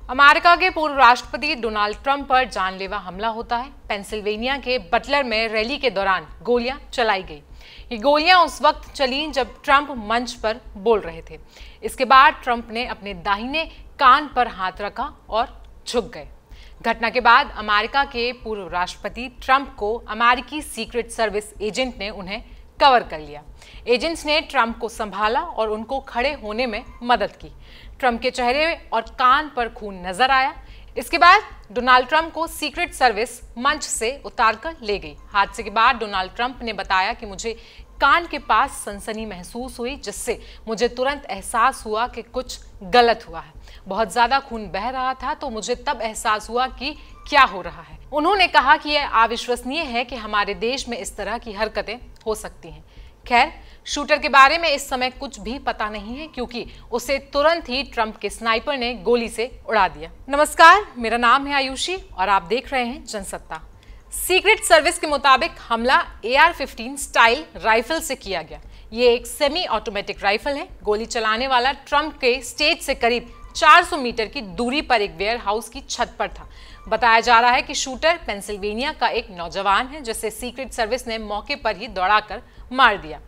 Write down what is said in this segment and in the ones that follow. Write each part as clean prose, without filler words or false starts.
America के पूर्व राष्ट्रपति डोनाल्ड ट्रंप पर जानलेवा हमला होता है। पेंसिल्वेनिया के बटलर में रैली के दौरान गोलियां चलाई गई। ये गोलियां उस वक्त चलीं जब ट्रंप मंच पर बोल रहे थे। इसके बाद ट्रंप ने अपने दाहिने कान पर हाथ रखा और झुक गए। घटना के बाद अमेरिका के पूर्व राष्ट्रपति ट्रंप को अमेरिकी सीक्रेट सर्विस एजेंट ने उन्हें कवर कर लिया। एजेंट्स ने ट्रंप को संभाला और उनको खड़े होने में मदद की। ट्रंप के चेहरे और कान पर खून नजर आया। इसके बाद डोनाल्ड ट्रंप को सीक्रेट सर्विस मंच से उतारकर ले गई। हादसे के बाद डोनाल्ड ट्रंप ने बताया कि मुझे कान के पास सनसनी महसूस हुई, जिससे मुझे तुरंत एहसास हुआ कि कुछ गलत हुआ है। बहुत ज्यादा खून बह रहा था, तो मुझे तब एहसास हुआ कि क्या हो रहा है। उन्होंने कहा कि यह अविश्वसनीय है कि हमारे देश में इस तरह की हरकतें हो सकती हैं। खैर, शूटर के बारे में इस समय कुछ भी पता नहीं है, क्योंकि उसे तुरंत ही ट्रंप के स्नाइपर ने गोली से उड़ा दिया। नमस्कार, मेरा नाम है आयुषी और आप देख रहे हैं जनसत्ता। सीक्रेट सर्विस के मुताबिक हमला AR-15 स्टाइल राइफल से किया गया। ये एक सेमी ऑटोमेटिक राइफल है। गोली चलाने वाला ट्रंप के स्टेज से करीब 400 मीटर की दूरी पर एक वेयर हाउस की छत पर था। बताया जा रहा है कि शूटर पेंसिल्वेनिया का एक नौजवान है, जिसे सीक्रेट सर्विस ने मौके पर ही दौड़ाकर मार दिया।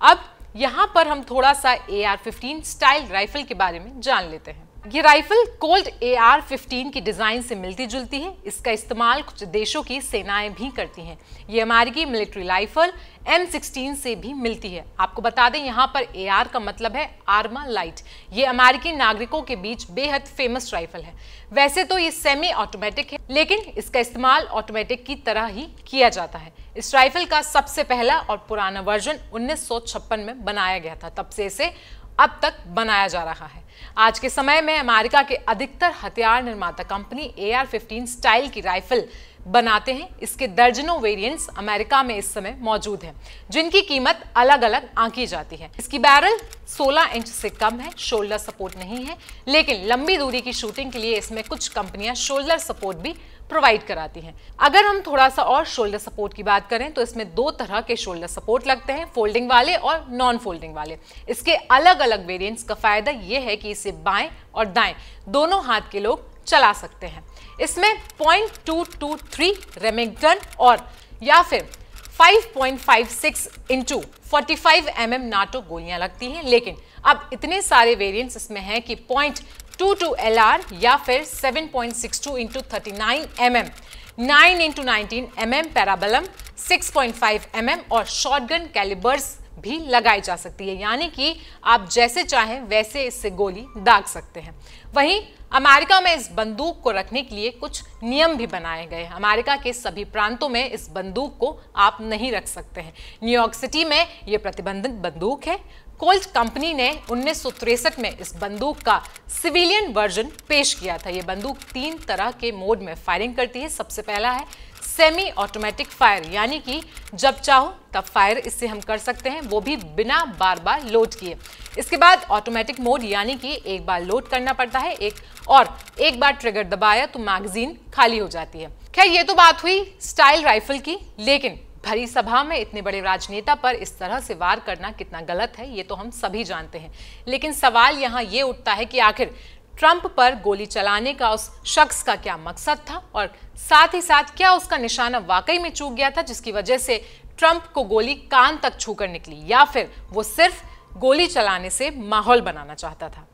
अब यहाँ पर हम थोड़ा सा AR-15 स्टाइल राइफल के बारे में जान लेते हैं। ये राइफल कोल्ट AR-15 की डिजाइन से मिलती जुलती है। इसका इस्तेमाल कुछ देशों की सेनाएं भी करती हैं। ये अमेरिकी मिलिट्री राइफल M16 से भी मिलती है। आपको बता दें, यहाँ पर AR का मतलब है आर्मा लाइट। ये अमेरिकी नागरिकों के बीच बेहद फेमस राइफल है। वैसे तो ये सेमी ऑटोमेटिक है, लेकिन इसका इस्तेमाल ऑटोमेटिक की तरह ही किया जाता है। इस राइफल का सबसे पहला और पुराना वर्जन 1956 में बनाया गया था। तब से इसे अब तक बनाया जा रहा है। आज के समय में अमेरिका के अधिकतर हथियार निर्माता कंपनी AR-15 स्टाइल की राइफल बनाते हैं। इसके दर्जनों वेरिएंट्स अमेरिका में इस समय मौजूद हैं, जिनकी कीमत अलग अलग आंकी जाती है। इसकी बैरल 16 इंच से कम है, शोल्डर सपोर्ट नहीं है, लेकिन लंबी दूरी की शूटिंग के लिए इसमें कुछ कंपनियां शोल्डर सपोर्ट भी प्रोवाइड कराती हैं। अगर हम थोड़ा सा और शोल्डर सपोर्ट की बात करें तो इसमें दो तरह के शोल्डर सपोर्ट लगते हैं, फोल्डिंग वाले और नॉन फोल्डिंग वाले। इसके अलग अलग वेरिएंट्स का फायदा यह है कि इसे बाएं और दाएं दोनों हाथ के लोग चला सकते हैं। इसमें .223 रेमिंगटन और या फिर 5.56 × 45 mm नाटो गोलियां लगती हैं, लेकिन अब इतने सारे वेरिएंट्स इसमें हैं कि .22 LR या फिर 7.62 × 39 mm, 9 × 19 mm पैराबलम, 6.5 mm और शॉटगन कैलिबर्स भी लगाई जा सकती है। यानी कि आप जैसे चाहें वैसे इससे गोली दाग सकते हैं। वहीं अमेरिका में इस बंदूक को रखने के लिए कुछ नियम भी बनाए गए हैं। अमेरिका के सभी प्रांतों में इस बंदूक को आप नहीं रख सकते हैं। न्यूयॉर्क सिटी में यह प्रतिबंधित बंदूक है। कोल्ट कंपनी ने 1963 में इस बंदूक का सिविलियन वर्जन पेश किया था। यह बंदूक 3 तरह के मोड में फायरिंग करती है। सबसे पहला है सेमी ऑटोमेटिक फायर, यानी कि जब चाहो तब फायर इससे हम कर सकते हैं, वो भी बिना बार बार लोड किए। इसके बाद ऑटोमेटिक मोड, यानी कि एक बार लोड करना पड़ता है एक बार ट्रिगर दबाया तो मैगजीन खाली हो जाती है। खैर, ये तो बात हुई स्टाइल राइफल की, लेकिन भरी सभा में इतने बड़े राजनेता पर इस तरह से वार करना कितना गलत है, ये तो हम सभी जानते हैं। लेकिन सवाल यहाँ ये उठता है कि आखिर ट्रंप पर गोली चलाने का उस शख्स का क्या मकसद था, और साथ ही साथ क्या उसका निशाना वाकई में चूक गया था, जिसकी वजह से ट्रंप को गोली कान तक छूकर निकली, या फिर वो सिर्फ गोली चलाने से माहौल बनाना चाहता था।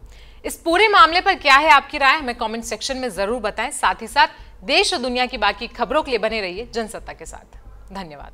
इस पूरे मामले पर क्या है आपकी राय, हमें कमेंट सेक्शन में जरूर बताएं। साथ ही साथ देश और दुनिया की बाकी खबरों के लिए बने रहिए जनसत्ता के साथ। धन्यवाद।